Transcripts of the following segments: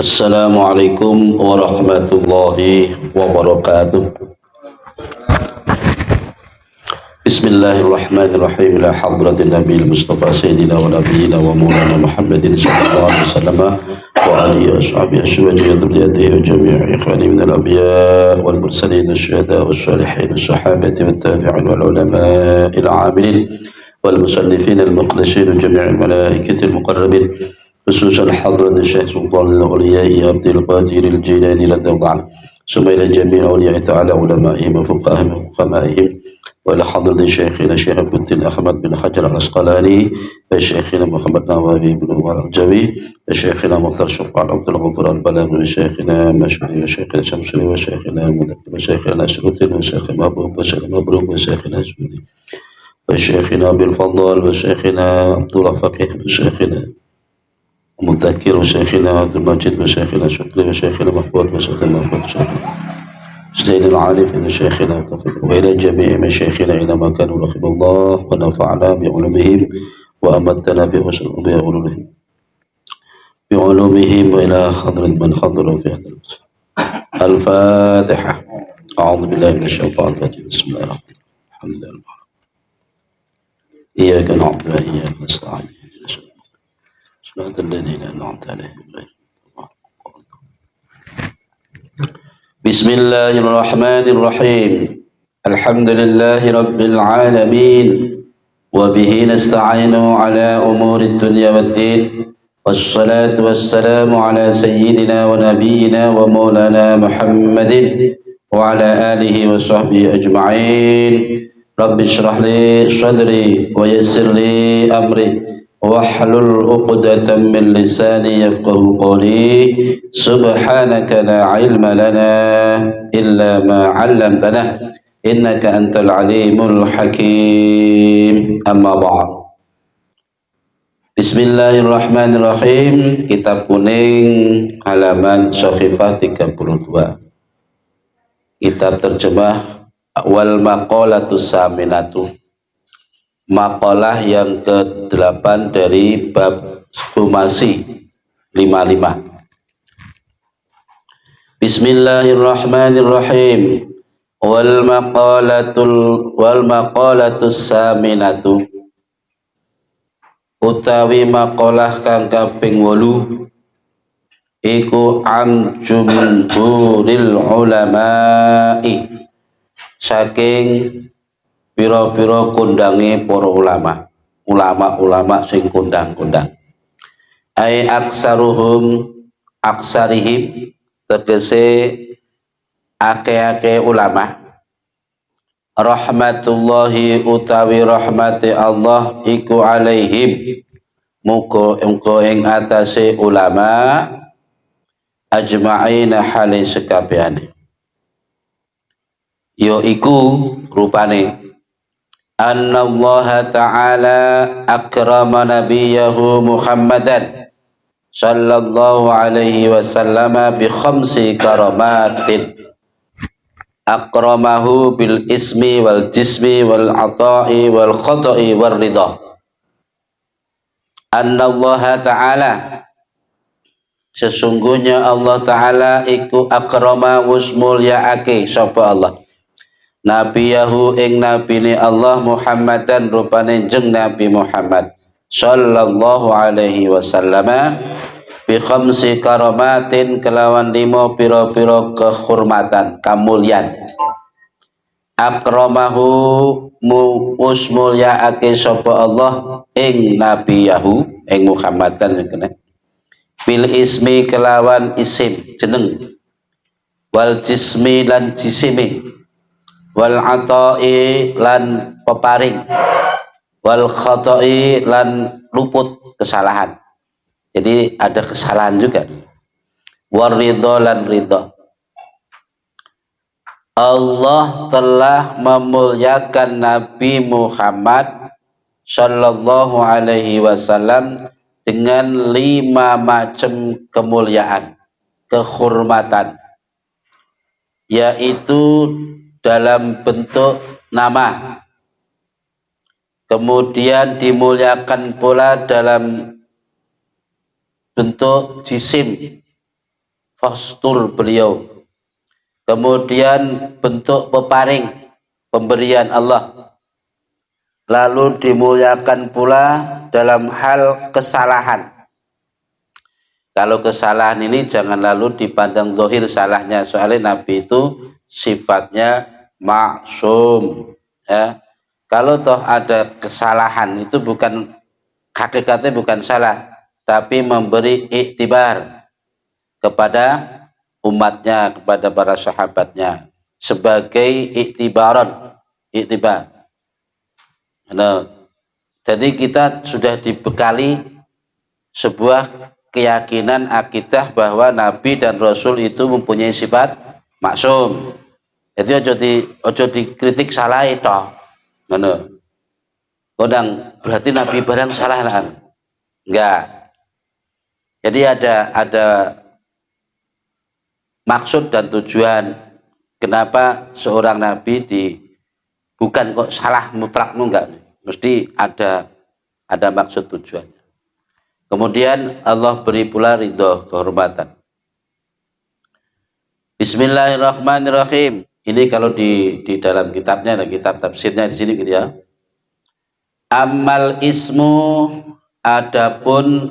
Assalamualaikum warahmatullahi wabarakatuh. Bismillahirrahmanirrahim. Ila hadratin Nabil Mustafa Sayyidina wa Nabiyina wa Maulana Muhammadin sallallahu alaihi wasallam wa alihi wa sahbihi aswaji wa dhurriyyatihi wa jami'i ikhwani min al-anbiya wal mursalin asyhada wa salihin sahabati wa tabi'in wal ulama ila amilin wal musannifin al-muqlisin jami'il malaikati al-muqarrabin خصوصا حضرة الشيخ سلطان الأولياء عبد القادر الجيلاني رضي الله عنه ثم إلى جميع أولياء تعالى علمائهم وفقهائهم وحكمائهم وإلى حضرة شيخنا الشيخ عبد الدين أحمد بن حجر العسقلاني وشيخنا محمد نواوي بن عمر الجوي وشيخنا مختار شفعان عبد الغفور البلاغ وشيخنا مشهوري وشيخنا شمسري وشيخنا مذكر وشيخنا نشر الدين وشيخنا مبروك وشيخنا سودي وشيخنا بالفضل وشيخنا عبد الله فقيه وشيخنا مذكر وشيخنا عبد المجيد وشيخنا شكري وشيخنا محمود وشيخنا محمود وشيخنا زين العارف وشيخنا توفيق وإلى جميع مشايخنا أينما كانوا رحم الله ونفعنا بعلومهم وأمدنا بعلومهم وإلى حضرة من حضروا في هذا المسجد. الفاتحة. أعوذ بالله من الشيطان الرجيم. بسم الله الرحمن الرحيم. الحمد لله. إياك نعبد وإياك نستعين. صراط الذين أنعمت عليهم غير بسم الله الرحمن الرحيم. الحمد لله رب العالمين وبه نستعين على أمور الدنيا والدين والصلاة والسلام على سيدنا ونبينا ومولانا محمد وعلى آله وصحبه أجمعين. رب اشرح لي صدري ويسر لي أمري واحلل عقدة من لساني يفقه قولي. سبحانك لا علم لنا إلا ما علمتنا إنك أنت العليم الحكيم. أما بعد. Bismillahirrahmanirrahim. Kitab Kuning halaman Sahifah 32. Kitab terjemah wal maqalatus saminatu. Makalah yang ke-8 dari bab humasi 55. Bismillahirrahmanirrahim. Wal maqalatus saminatu. Utawi makalah kang kaping 8 iku am jumhuril ulama'i, saking pira-pira kondange para ulama sing kondang-kondang. Ai aksarihim tegese ake-ake ulama, rahmatullahi utawi rahmati Allah iku alaihim muga ing atase ulama ajma'ina hale sekabehane, ya iku rupane anna Allah Ta'ala akrama nabiyahu Muhammadan sallallahu alaihi wasallam bi khamsi karamatin akramahu bil ismi wal jismi wal ata'i wal khata'i wal ridha. Anna Allah Ta'ala, sesungguhnya Allah Ta'ala iku akrama wus mulyaake sapa Allah nabiyahu ing nabine Allah Muhammadan rupane jeng Nabi Muhammad sallallahu alaihi wasallam bi khamsi karamatin kelawan 5 pira-pira kehormatan kamulyan. Akramahu musmulyaake sapa Allah ing nabiyahu ing Muhammadan kene bil ismi kelawan isim jeneng wal jismi lan jisimi wal ata'i lan peparing wal khata'i lan luput kesalahan. Jadi ada kesalahan juga. War ridha lan ridha. Allah telah memuliakan Nabi Muhammad sallallahu alaihi wasallam dengan 5 macam kemuliaan, kehormatan, yaitu dalam bentuk nama, kemudian dimuliakan pula dalam bentuk jisim, postur beliau. Kemudian bentuk peparing pemberian Allah. Lalu dimuliakan pula dalam hal kesalahan. Kalau kesalahan ini jangan lalu dipandang zahir salahnya, soalnya Nabi itu sifatnya maksum, ya. Kalau toh ada kesalahan itu bukan hakikatnya bukan salah, tapi memberi iktibar kepada umatnya, kepada para sahabatnya sebagai iktibaran, iktibar. Nah, jadi kita sudah dibekali sebuah keyakinan akidah bahwa Nabi dan Rasul itu mempunyai sifat maksum. Jadi ojo dikritik salah itu. Ngono. Kodang berarti Nabi barang salah lah. Enggak. Jadi ada maksud dan tujuan kenapa seorang nabi bukan kok salah mutlak enggak. Mesti ada maksud tujuan. Kemudian Allah beri pula ridho, kehormatan. Bismillahirrahmanirrahim. Ini kalau di dalam kitabnya, ada kitab tafsirnya di sini gitu ya. Amal ismu, adapun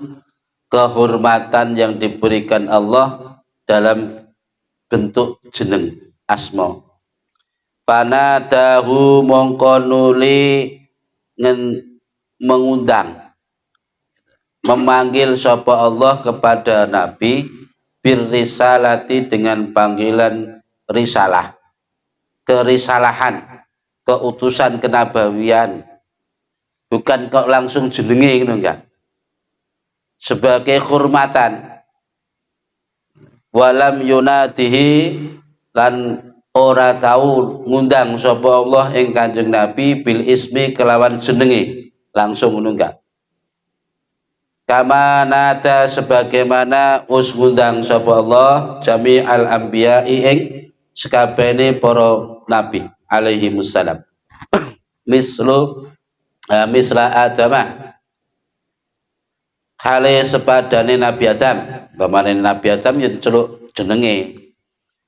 kehormatan yang diberikan Allah dalam bentuk jeneng asma. Panadahu mongkonuli mengundang, memanggil sapa Allah kepada Nabi birrisalati dengan panggilan risalah, kerisalahan, keutusan kenabawian, bukan kok langsung jenenge gitu enggak, sebagai hormatan. Walam yunadihi lan ora tahu ngundang sapa Allah ing Kanjeng Nabi bil ismi kelawan jenenge langsung ngono enggak. Kama nada sebagaimana us ngundang sapa Allah jami al anbiya'i ing sekabehane para nabi alaihi wassalam. Misla Adamah hale sepadane Nabi Adam, pamane Nabi Adam ya diceluk jenenge.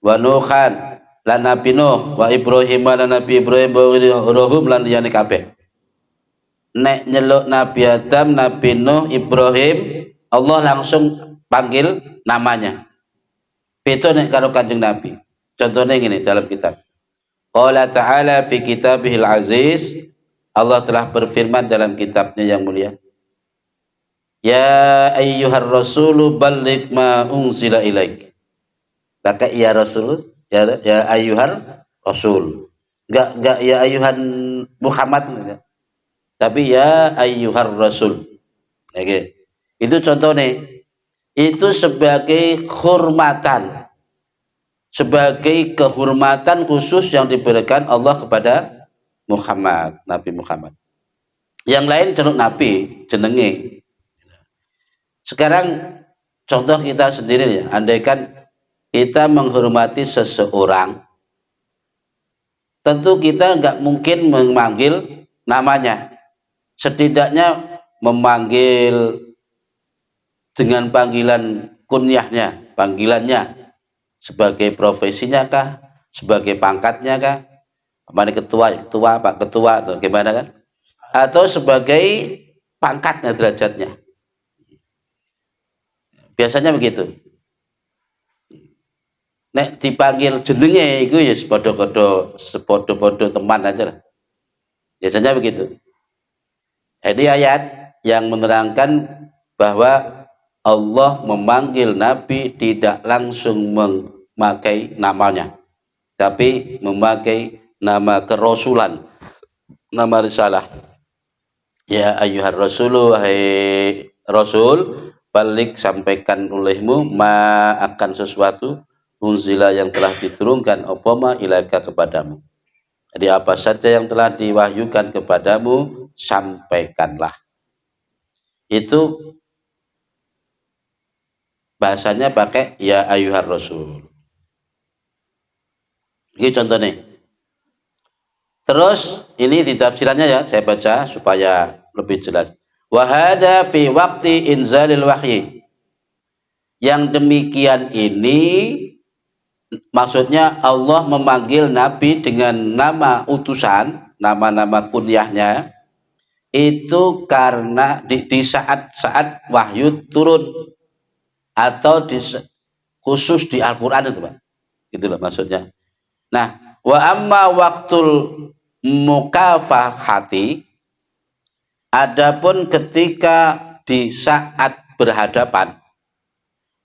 Wa Nuhan lan Nabi Nuh, wa Ibrahim lan Nabi Ibrahim, wa Rohum lan liyane kabeh. Nek nyeluk Nabi Adam, Nabi Nuh, Ibrahim, Allah langsung panggil namanya. Itu nek karo Kanjeng Nabi. Contohnya gini dalam kitab. Qala ta'ala fi kitabihil aziz, Allah telah berfirman dalam kitabnya yang mulia. Ya ayyuhar rasulu balligh ma unzila ilaik. Pakai ya rasul, ya ayyuhar rasul. Enggak ya ayyuhan Muhammad enggak. Tapi ya ayyuhar rasul. Oke. Itu contohnya. Itu sebagai kehormatan. Sebagai kehormatan khusus yang diberikan Allah kepada Muhammad, Nabi Muhammad. Yang lain jeneng Nabi, jenenge. Sekarang contoh kita sendiri ya, andaikan kita menghormati seseorang, tentu kita nggak mungkin memanggil namanya. Setidaknya memanggil dengan panggilan kunyahnya, panggilannya sebagai profesinya kah, sebagai pangkatnya kah, mana ketua Pak Ketua atau gimana kan, atau sebagai pangkatnya, derajatnya. Biasanya begitu. Nek dipanggil jenenge itu ya sepodo-podo teman aja lah. Biasanya begitu. Ini ayat yang menerangkan bahwa Allah memanggil Nabi tidak langsung memakai namanya, tapi memakai nama kerasulan, nama risalah. Ya ayyuhar rasulu, hai Rasul, balik sampaikan olehmu ma akan sesuatu unzila yang telah diturunkan opoma ilaika kepadamu. Jadi apa saja yang telah diwahyukan kepadamu sampaikanlah. Itu bahasanya pakai ya ayyuhar rasul. Ini contohnya. Terus ini di tafsirannya ya, saya baca supaya lebih jelas. Wa hadza fi waqti inzalil wahyi. Yang demikian ini maksudnya Allah memanggil Nabi dengan nama utusan, nama-nama kunyahnya itu karena di saat-saat wahyu turun atau khusus di Al-Quran itu Pak. Gitu loh maksudnya. Nah, wa amma waktul mukafahati, adapun ketika di saat berhadapan,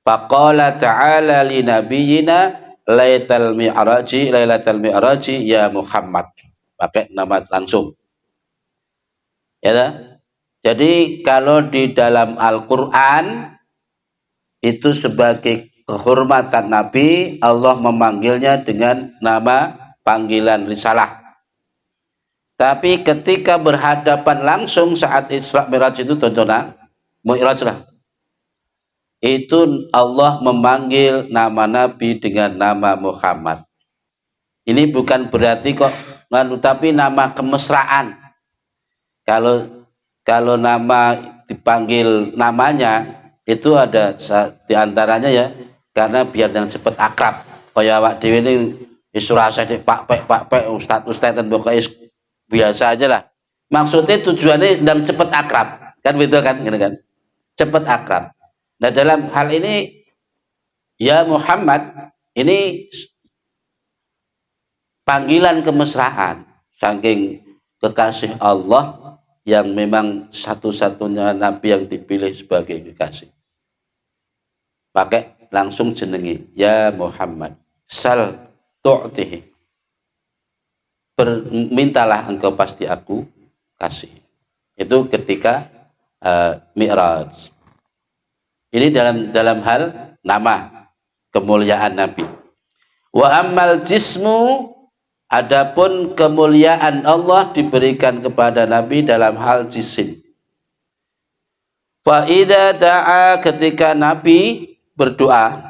faqala ta'ala li nabiyyina lailatal mi'raji ya Muhammad. Pakai nama langsung. Ya tak? Jadi kalau di dalam Al-Qur'an itu sebagai kehormatan Nabi, Allah memanggilnya dengan nama panggilan risalah. Tapi ketika berhadapan langsung saat Isra Mi'raj itu tontonan Mi'raj lah. Itu Allah memanggil nama Nabi dengan nama Muhammad. Ini bukan berarti kok, tapi nama kemesraan. Kalau nama dipanggil namanya itu ada diantaranya ya, karena biar yang cepat akrab. Kayak awak dhewe ini isurasa Pak Pek Ustaz dan pokoknya biasa aja lah. Maksudnya tujuannya dan cepat akrab, kan begitu kan, gitu kan? Cepat akrab. Nah dalam hal ini ya Muhammad ini panggilan kemesraan saking kekasih Allah yang memang satu-satunya Nabi yang dipilih sebagai kekasih. Pakai langsung jenengi ya Muhammad sal tu'tihi, mintalah engkau pasti aku kasih. Itu ketika Mi'raj. Ini dalam hal nama kemuliaan Nabi. Wa ammal jismu, adapun kemuliaan Allah diberikan kepada Nabi dalam hal jisim. Fa idza da'a, ketika Nabi berdoa,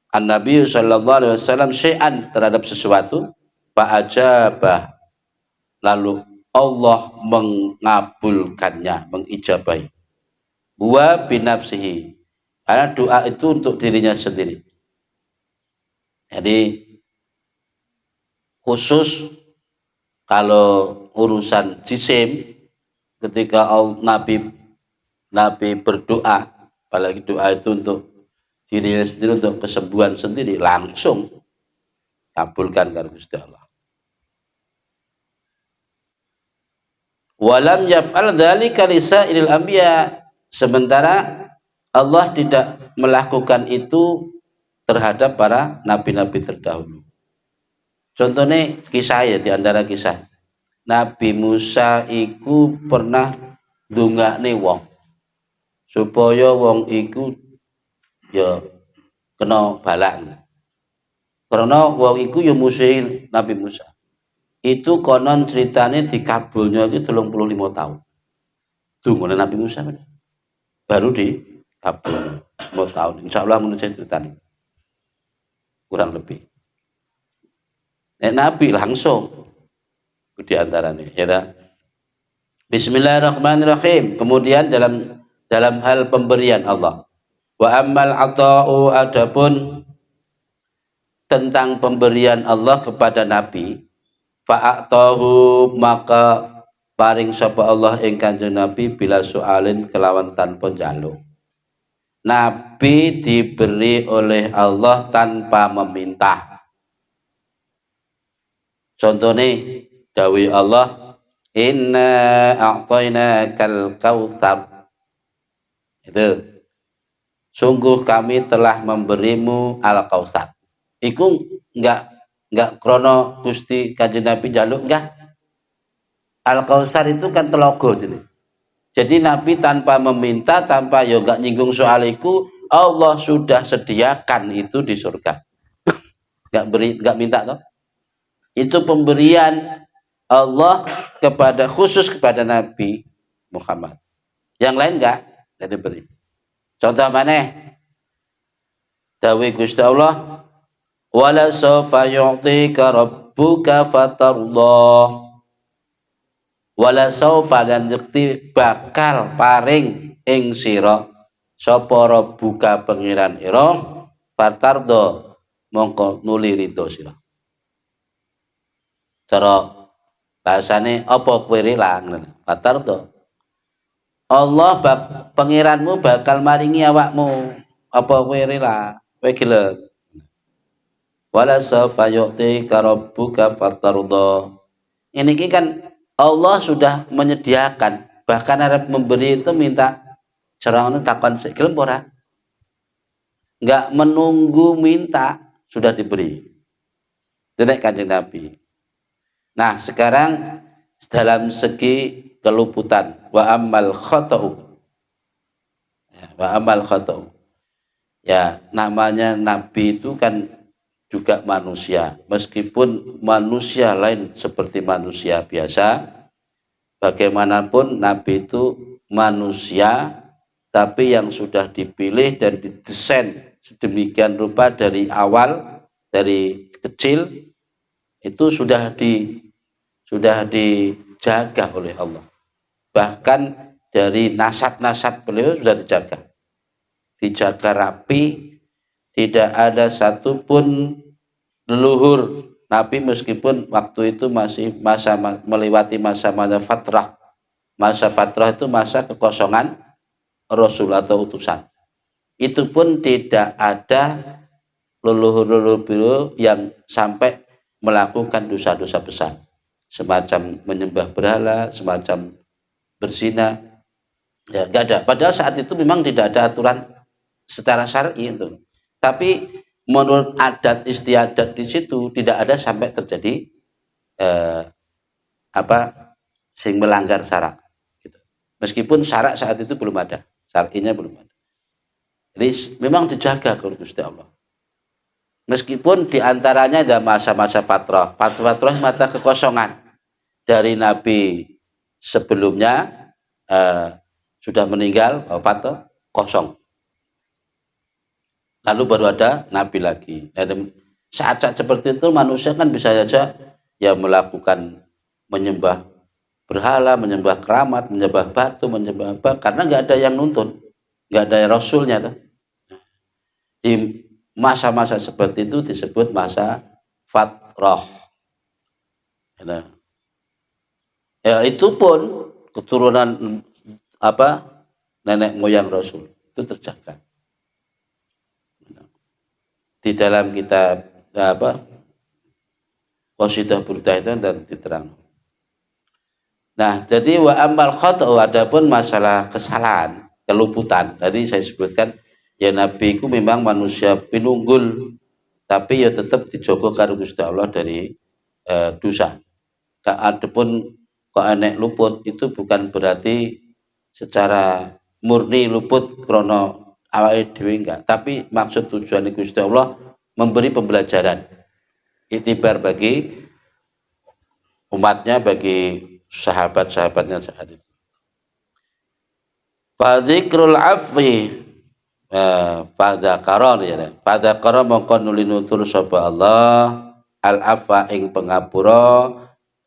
An-Nabi sallallahu alaihi wasallam syai'an, terhadap sesuatu, fa ajabah, lalu Allah mengabulkannya, mengijabahi. Wa binafsihi, karena doa itu untuk dirinya sendiri. Jadi khusus kalau urusan jisim, ketika Nabi berdoa, apalagi doa itu untuk dirinya sendiri, untuk kesembuhan sendiri, langsung kabulkan karena Gusti Allah. Walam yaf'al dzalika lisairil anbiya, sementara Allah tidak melakukan itu terhadap para nabi-nabi terdahulu. Contohnya kisah ya, di antara kisah Nabi Musa iku pernah ndongakne wong supaya wong iku ya kena balak. Karena wong iku ya musuhe Nabi Musa. Itu konon ceritanya dikabulnya itu 35 tahun. Tunggu Nabi Musa baru dikabul 5 tahun. Insya Allah menurut ceritanya kurang lebih. Nabi langsung di antaranya, ya. Bismillahirrahmanirrahim. Kemudian dalam hal pemberian Allah. Wa ammal ata'u, adapun tentang pemberian Allah kepada Nabi, fa'atahu, maka paring sapa Allah ing Kanjeng Nabi bila soalin, kelawan tanpa njaluk. Nabi diberi oleh Allah tanpa meminta. Contohnya dawuh Allah, inna a'tainakal kautsar. Itu sungguh kami telah memberimu al-kautsar. Iku enggak krono Gusti Kanjeng Nabi jaluk, enggak. Al-Kautsar itu kan telogo jadi Nabi tanpa meminta, tanpa ya enggak nyinggung soal itu, Allah sudah sediakan itu di surga. Enggak minta toh. Itu pemberian Allah khusus kepada Nabi Muhammad. Yang lain enggak diberi. Contoh mana? Dawuh Gusti Allah, wala sawfa yu'tika rabbuka fatardah. Wala sawfa, dan yakti bakal paring ing sira sapa rabbuka pangeran ira fatardo mongko nuli ridho sira. Cara bahasane apa kowe rela ngono. Fatardo. Allah pangeranmu bakal maringi awakmu apa kowe rela, kowe gelem. Wala sawfa yu'tika rabbuka fatardo. Ini kan Allah sudah menyediakan, bahkan Arab memberi itu minta cerang takon gelem ora? Enggak menunggu minta, sudah diberi. Dedek Kanjeng Nabi. Nah, sekarang dalam segi keluputan wa amal khata'u. Ya, wa amal khata'u. Ya, namanya Nabi itu kan juga manusia. Meskipun manusia lain seperti manusia biasa, bagaimanapun Nabi itu manusia, tapi yang sudah dipilih dan didesain sedemikian rupa dari awal, dari kecil itu sudah dijaga oleh Allah. Bahkan dari nasab-nasab beliau sudah dijaga rapi, tidak ada satupun leluhur Nabi meskipun waktu itu masih melewati masa fatrah. Masa fatrah itu masa kekosongan Rasul atau utusan. Itu pun tidak ada leluhur-leluhur beliau yang sampai melakukan dosa-dosa besar. Semacam menyembah berhala, semacam berzina. Ya, enggak ada. Padahal saat itu memang tidak ada aturan secara syar'i itu. Tapi menurut adat istiadat di situ tidak ada sampai terjadi sing melanggar syarak. Gitu. Meskipun syarak saat itu belum ada, syar'inya belum ada. Jadi memang dijaga oleh Gusti Allah. Meskipun diantaranya ada masa-masa fatrah. Fatrah masa kekosongan dari Nabi sebelumnya sudah meninggal, wafat kosong. Lalu baru ada Nabi lagi. Dan saat-saat seperti itu manusia kan bisa saja ya melakukan menyembah berhala, menyembah keramat, menyembah batu, menyembah apa, karena nggak ada yang nuntun, nggak ada rasulnya tuh. Di masa-masa seperti itu disebut masa fatrah. Ya itu pun keturunan nenek moyang Rasul itu terjaga. Di dalam kitab Qasidah Burdah itu dan diterang. Nah, jadi wa amal khata'u, adapun masalah kesalahan, keluputan. Tadi saya sebutkan ya Nabi itu memang manusia pinunggul, tapi ya tetap dijogo karo Gusti Allah dari dosa. Adapun kok enek luput itu bukan berarti secara murni luput krono awake dhewe enggak, tapi maksud tujuan Gusti Allah memberi pembelajaran iktibar bagi umatnya, bagi sahabat-sahabatnya saat itu. Fa dzikrul afwi pada karon ya. Pada karon mongko nuli nutur sapa Allah al afwa ing pengapura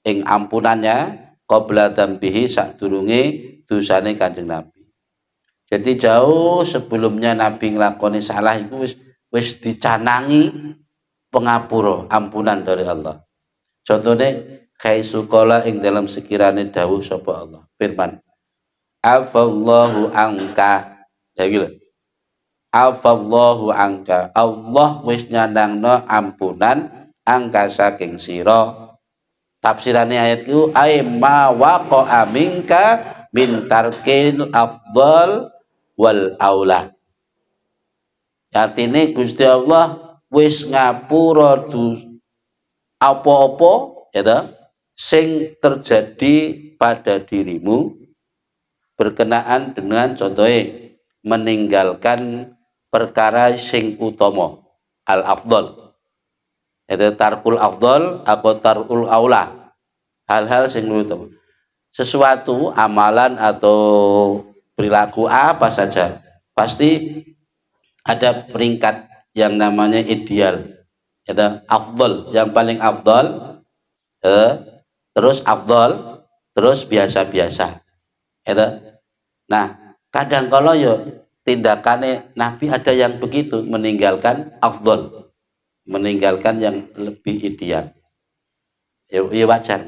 ing ampunannya qabla dzambihi sadurunge dosane Kanjeng Nabi. Jadi jauh sebelumnya Nabi nglakoni salah itu wis dicanangi pengapura, ampunan dari Allah. Contohnya khaisu qala ing dalam sekirane dawuh sapa Allah. Firman, afallahu angka. Ya gitu. Afallahu angka. Allah wis nyandangno ampunan angka saking sira. Tafsirane ayat itu ay ma waqa'a minka min tarkil afdal wal aula. Artinya Gusti Allah wis ngapura apa-apa ya sing terjadi pada dirimu berkenaan dengan contohnya meninggalkan perkara sing utama al afdal. Itu tarkul afdal atau tarkul aula, hal-hal sing utama, sesuatu amalan atau perilaku apa saja pasti ada peringkat yang namanya ideal, ada afdal yang paling afdal, terus afdal, terus biasa-biasa, nah kadang kalau yo tindakannya Nabi ada yang begitu, meninggalkan afdol, meninggalkan yang lebih ideal. Ya, ya wajar.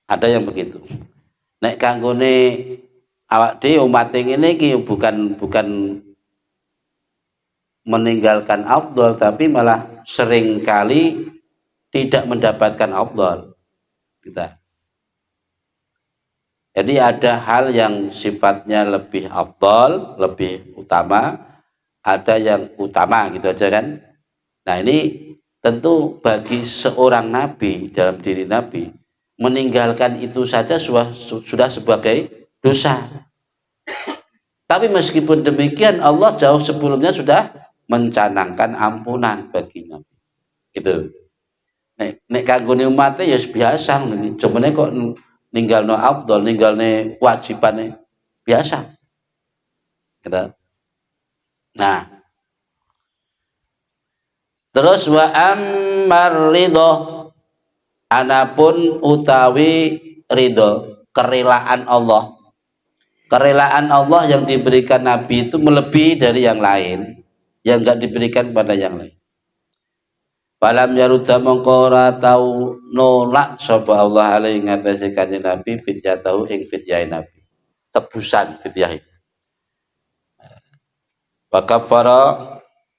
Ada yang begitu. Nek kanggone awak dhewe umat ngene iki bukan meninggalkan afdol, tapi malah sering kali tidak mendapatkan afdol kita. Jadi ada hal yang sifatnya lebih afdol, lebih utama, ada yang utama gitu aja kan. Nah ini tentu bagi seorang nabi, dalam diri nabi, meninggalkan itu saja sudah sebagai dosa. Tapi meskipun demikian Allah jauh sebelumnya sudah mencanangkan ampunan baginya. Gitu. Nek kanggo umatnya ya biasa, cuman kok ninggalno afdol, ninggalne kewajibane biasa. Gitu. Nah, terus wa ammar ridho, anapun utawi ridho, kerelaan Allah. Kerelaan Allah yang diberikan Nabi itu melebihi dari yang lain, yang enggak diberikan pada yang lain. Falam yaruda mongko ora tau nolak sapa Allah alaihi ngatasi kanjeng Nabi fidyatahu ing fidyah Nabi. Tebusan fidyah. Wa kafara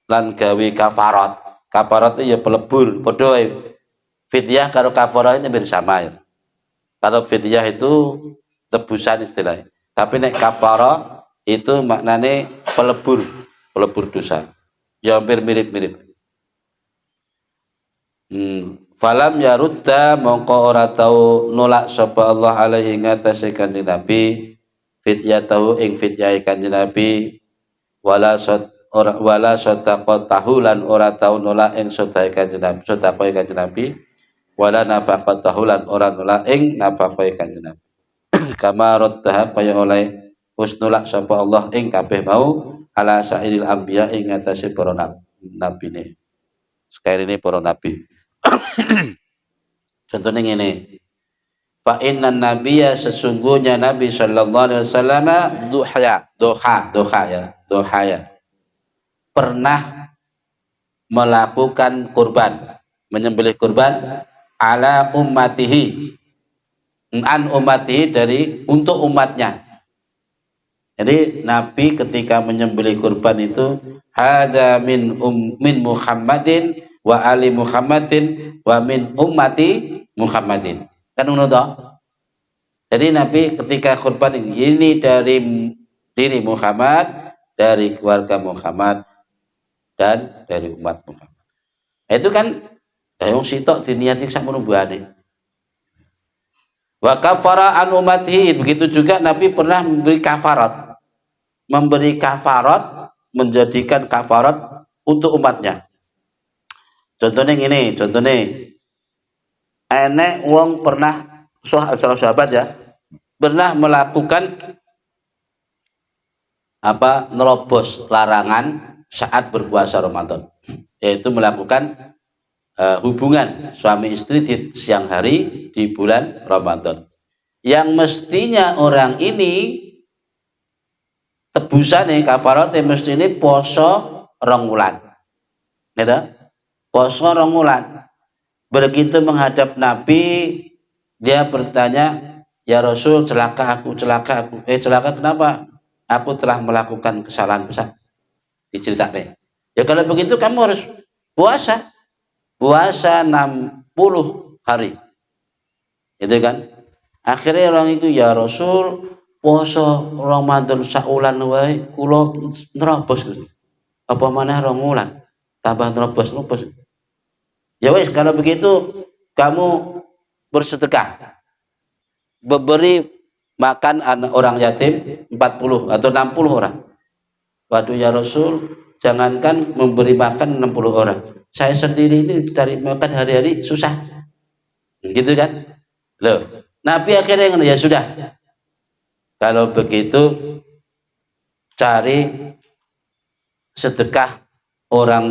lan gawe kafarat. Kafarat itu ya pelebur, padha fidyah karo kafarat itu bersama ya. Kalau fidyah itu tebusan istilahnya. Tapi nek kafarah itu maknane pelebur dosa. Ya hampir mirip-mirip. Falam yarudda mongko ora tau nolak sapa Allah alaihi ngatasi kanjeng Nabi fidyatahu ing fidyah kanjeng Nabi wala sedaqah tahulan ora tau nolak ing sedekah kanjeng Nabi, sedekah kanjeng Nabi wala nafaqah tahulan ora nolak ing nafaqah kanjeng Nabi. Kama raddaha kaya oleh husnulak sapa Allah ing kabeh mau ala sairil anbiya ing atase para nabine. Sekairine para nabi. Contohnya ngene. Fa innan nabiyya sesungguhnya Nabi sallallahu alaihi wasallam doha ya. Pernah melakukan kurban, menyembelih kurban ala ummatihi an umatihi dari untuk umatnya. Jadi Nabi ketika menyembelih kurban itu hada min Muhammadin wa ali Muhammadin wa min ummati Muhammadin. Kan ngono toh? Jadi Nabi ketika kurban ini dari diri Muhammad, dari keluarga Muhammad dan dari umat Muhammad. Itu kan wong sitok diniati sak mono buane. Wa kafara an umatihi, begitu juga Nabi pernah memberi kafarat, menjadikan kafarat untuk umatnya. Contohnya ini, enek wong pernah sahabat ya, pernah melakukan nerobos larangan saat berpuasa Ramadan, yaitu melakukan hubungan suami istri di siang hari di bulan Ramadan. Yang mestinya orang ini tebusane kafarate mesti ini poso 2 wulan. Gitu? Poso 2 wulan. Begitu menghadap Nabi, dia bertanya, "Ya Rasul, celaka aku. Celaka kenapa? Aku telah melakukan kesalahan besar." Diceritakan. Ya kalau begitu kamu harus puasa 60 hari. Itu kan? Akhirnya orang itu, "Ya Rasul, poso Ramadan saulan wae kula nerobos Gusti. Apa maneh 2 wulan tambah nerobos. Ya wes kalau begitu kamu bersedekah. Beri makan anak orang yatim 40 atau 60 orang." Waduh ya Rasul, jangankan memberi makan 60 orang. Saya sendiri ini cari makan hari-hari susah. Gitu kan? Loh, Nabi akhirnya ya sudah. Kalau begitu cari sedekah orang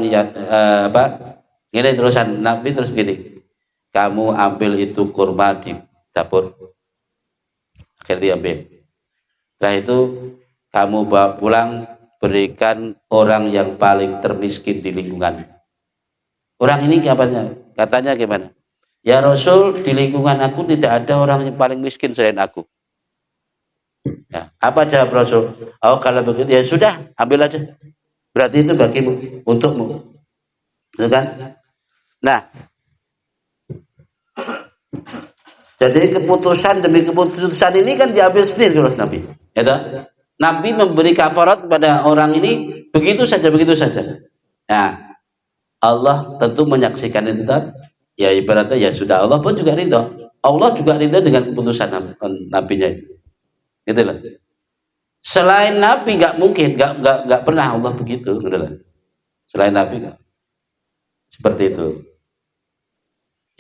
Ini terusan Nabi terus gini. Kamu ambil itu kurma di dapur. Akhirnya diambil. Setelah itu kamu bawa pulang, berikan orang yang paling termiskin di lingkungan. Orang ini katanya gimana? Ya Rasul, di lingkungan aku tidak ada orang yang paling miskin selain aku. Ya, apa jawab Rasul? Oh, kalau begitu ya sudah, ambil aja. Berarti itu bagimu, untukmu. Gitu kan? Nah, jadi keputusan demi keputusan ini kan diambil sendiri oleh Nabi. Ya, Nabi memberi kafarat kepada orang ini begitu saja, begitu saja. Nah, Allah tentu menyaksikan itu. Ya ibaratnya ya sudah, Allah pun juga ridho. Allah juga ridho dengan keputusan nabinya itu. Gitu loh. Selain Nabi nggak mungkin, nggak pernah Allah begitu. Gitu loh. Selain Nabi nggak. Seperti itu.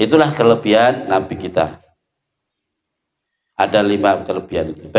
Itulah kelebihan Nabi kita. Ada 5 kelebihan itu. Baik.